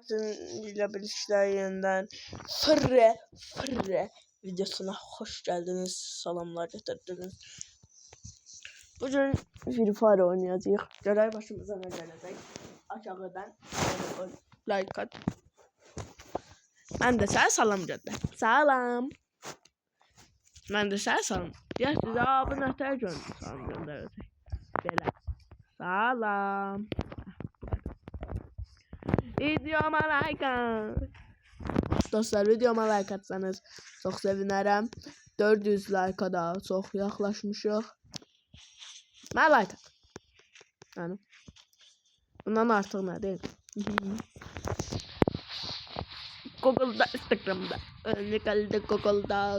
Sizinle birlikte yeniden Fırre videosuna hoş geldiniz. Salamlar getirdiniz. Bugün Free Fire oynayacağız. Görev başımıza ne gelecek? Aşağıdan like at. Ben de sana salam gönder. Salam. Ben de sana salam. Ya size abone gönder. Salam gönderecek. Böyle. Salam. Videoma like at. Dostlar, videoma like atsanız çok sevinirim. 400 like'a da çok yaklaşmışıq. Mən like at. Yani bundan artıq nə deyim? Google'da, Instagram'da. Nikalda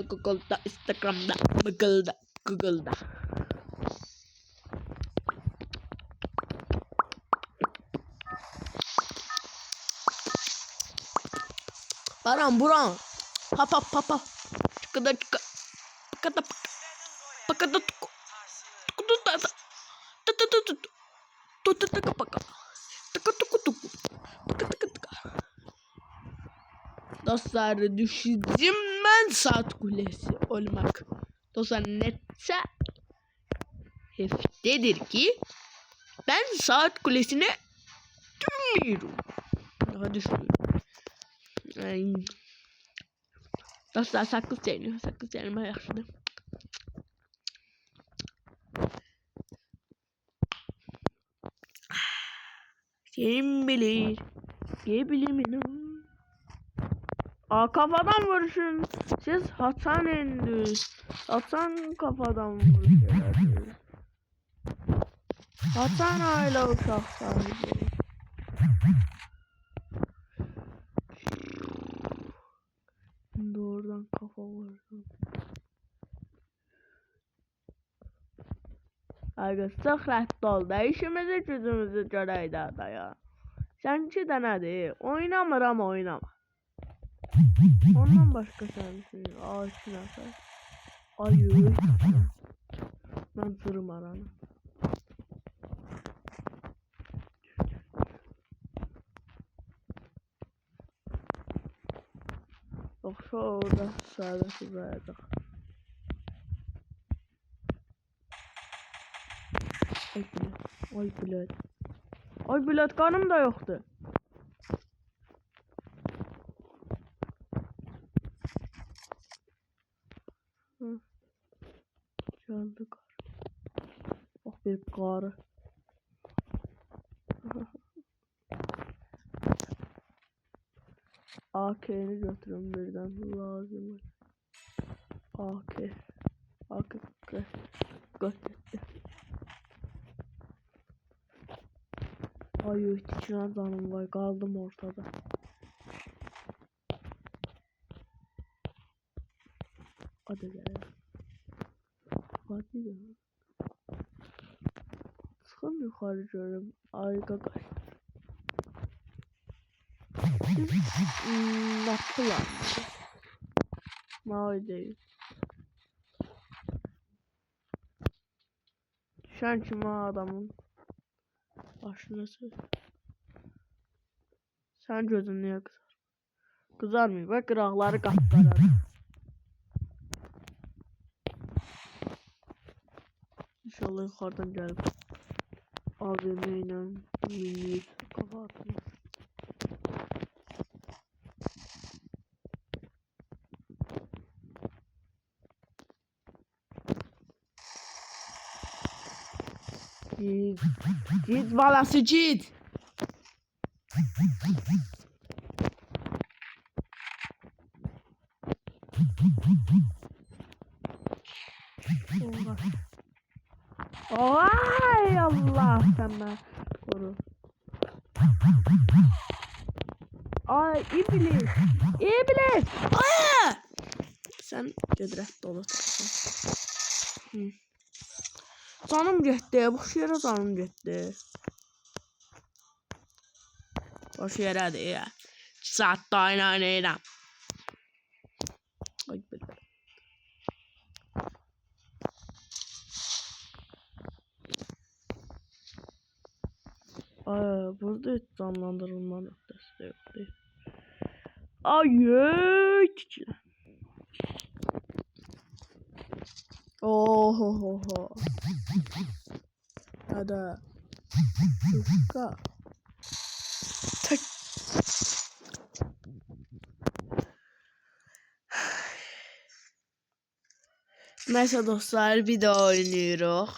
Google'da, Instagram'da, Google'da. Baran buran. Papa. Çıkıda. Pakada. Dostlar, düşeceğim ben saat kulesi olmak. Dostlar, netse heftedir ki ben saat kulesine dönmüyorum. Daha düşmüyorum. Dostlar, sakız çeynime yaxşıdır. Kim bilir? Gebilimin. Kafadan vuruşun. Siz Hasan indi. Hasan kafadan vuruşuyor. Hasan aile uşaq sahibi. Şimdi oradan kafa vurdu. Arkadaşlar rədd ol da işimizi gücümüzü görək də ya. Sen 2 dənədir. Oynamıram oynama. Ondan başka sensin. Ağaçın atar. Ayı. Ben sırım aranı. Yoksa orada sadece bayacak. Ay bilet kanım da yoktu. Geldi kar. Bak bir karı. AK'ni götürün birden lazım. AK götürdü. Ay içine canım var, kaldım ortada. Hadi gel. Hadi gel. Çıkın yukarı görüm. Ay gagay. Nasıl lan? Mavi değil. Sen kim adamın? Başına söyle. Sen gözün niye kızar? Kızarmıyor. Bak kıraqları qapqarar. İnşallah yukarıdan gelip AVM ile minik kafa atıyor. Git balası git. Ay Allah sana koru. Ay iblis. Ay! Sen gedrət dolu. Canım getdi. Boş yerə canım getdi. Boş yerədir ya. 2 saat da oynayıram. Ay belə. Burada hiç canlandırılma noktası. yok değil. Ay çiçeği. Ohohoho. Hadi. Ufka. Tek. Neyse dostlar, bir daha oynuyoruz.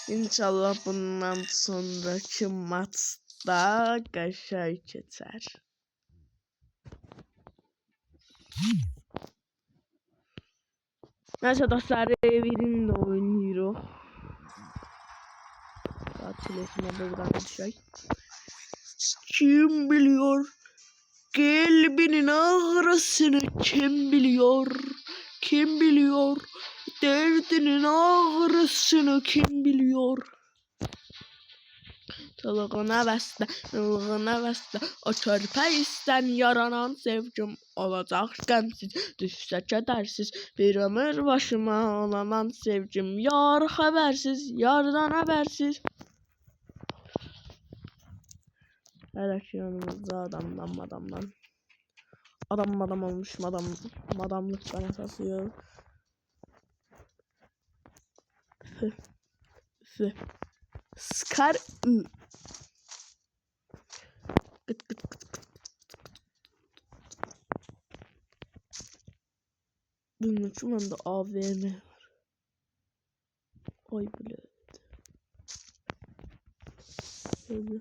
İnşallah bundan sonraki maçta kaşar geçer. Neyse dostlar, birinde oynuyoruz. Atılesine buradan düşey. Kim biliyor? Kalbinin ağrısını kim biliyor? Kim biliyor? Derdinin ağrısını kim biliyor? Çılgına bəstə, çılgına bəstə, o körpə istən yaranan sevgim olacaq qəmsiz, düşsə kədərsiz, bir ömür başıma olanan sevgim, yar xəbərsiz, yardan habersiz. Hələ ki yanımızda adamdan. Adam olmuş, madamlıktan əsası. Skar. Gıt. Bunun için bende AVM var. Ay bile. Öyle.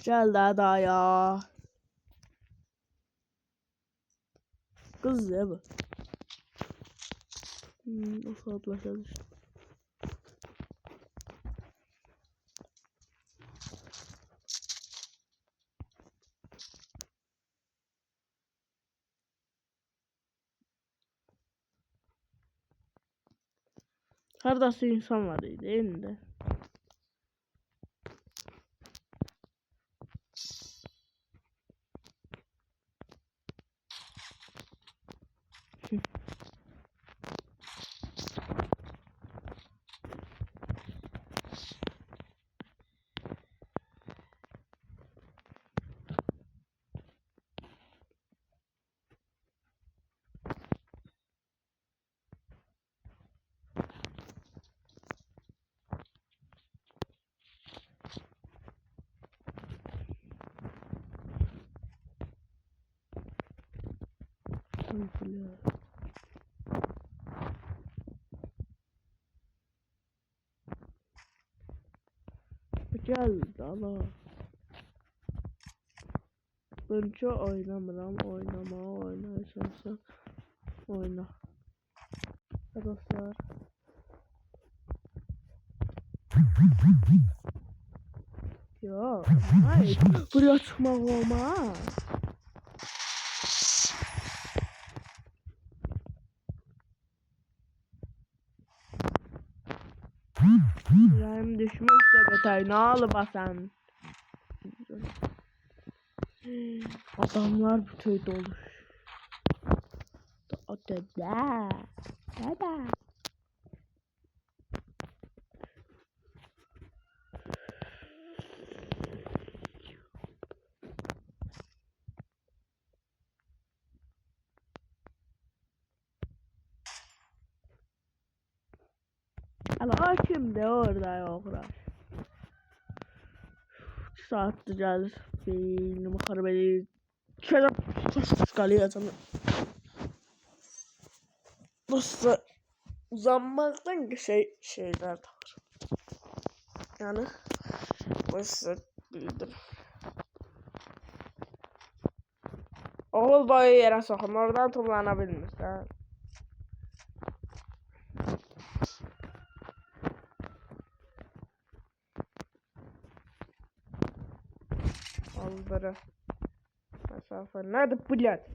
Gel daha ya. Kız ya bu. Nasıl atlaşalım? Haradası insan var değil mi? Gel dala. Ben çok oynamıram, oynayacaksan oyna. Arkadaşlar. Ya, hayır. Buraya çıkmak olmaz. Yüreğim düşmüşse beter, ne alıp sen? Adamlar bu köyde olur. O dede. Dede. Allah kimde orada yoklar. 2 saattir gelir. Beynimi xarab edir. Kalıyor sana. Dostlar, uzanmaktan şeyler de var. Yani size bildim. Oğul boyu yere sokun, oradan tullanabilmişler. Aldırı. Mesafe nerede блядь?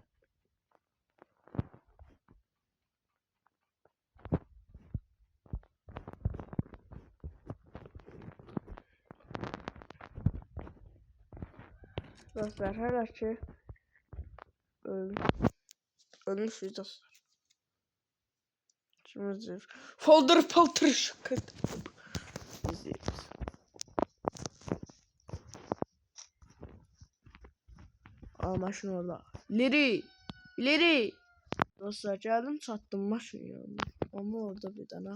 Dostlar hala ki ölmüşüz dostlar. Şimdi folder şıkkıt. Aa maşın orada. İleri. Dostlar geldim sattım maşın yanına. Ama orada bir tane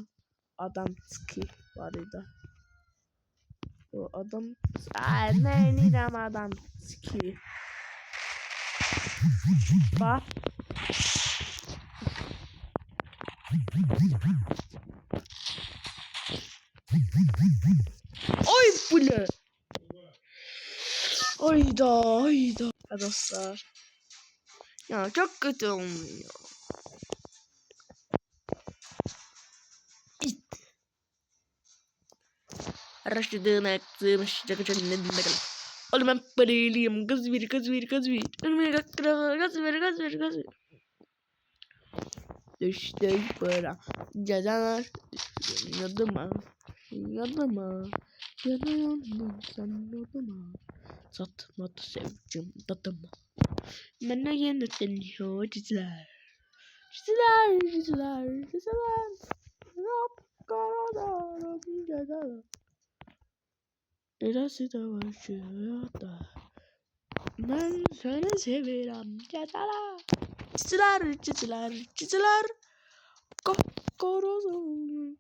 adam çıkıyor var idi. O adam neydim adam çıkıyor. Bak. Oy bule. Hayda. Dostlar. Ya çok kötü olmuyor. Araştırdığın aklımız çakacağım ne bilmek. Oğlum ben paralıyım. Gaz ver. Önüme gaz ver. Düştü para. Cezalar. Yadıma. Yandım sen yadıma. Satmadı sevcim dadıma. Bana yenileniyor çiziler. Rab karalar cezalar. Neresi de var şu hayatta. Ben seni severim cezalar. Çiziler. Korozum.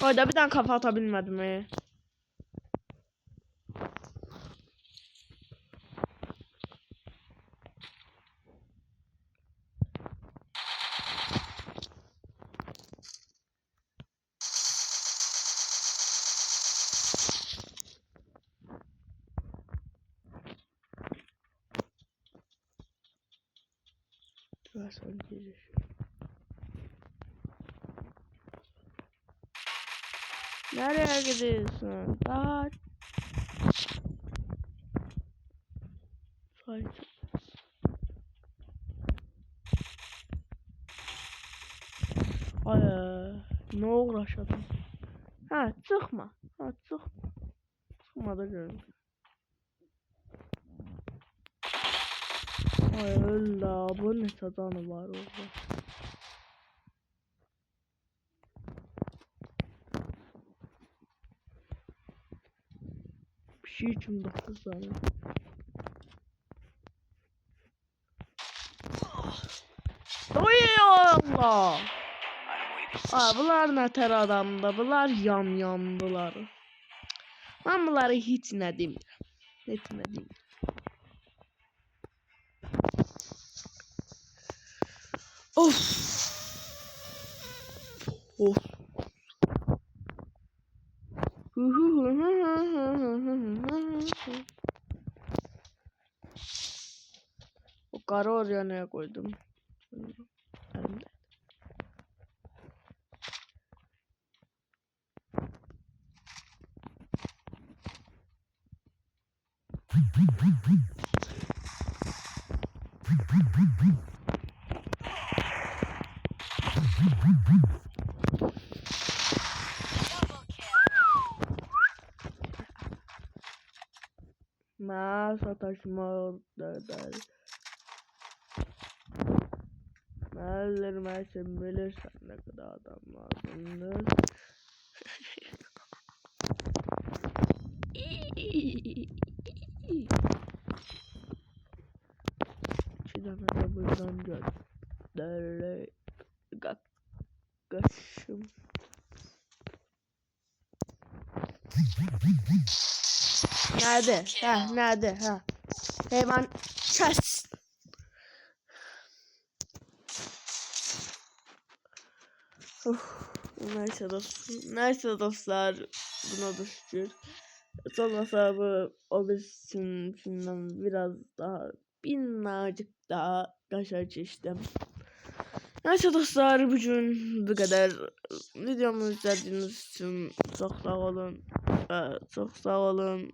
Orada bir tane kafa atabilmedim mi? Versen giriş. Nereye gidiyorsun? Kaç. Ay ne uğraşadım. Ha çıkma. Çıkma da görün. Ay Allah bu ne satanı var orada. Bir şey için 9 tane. Oy Allah. Aa bunlar neter adamda. Bunlar yandılar. Ben bunları hiç ne diyeyim. Of. O karı oraya neye koydum? Elimde. Sataşma der. Ellerime sen bilirsen ne kadar adam lazımdır. İki tane de buradan göndererek kaçım. Nerede? Hemen kes. Neyse dostlar buna da şükür. Olmasa bu o bizimkinden biraz daha birazcık daha kaşar çeştim. Neyse dostlar bugün bu kadar. Videomu izlediğiniz için çok sağ olun. Sağ olun.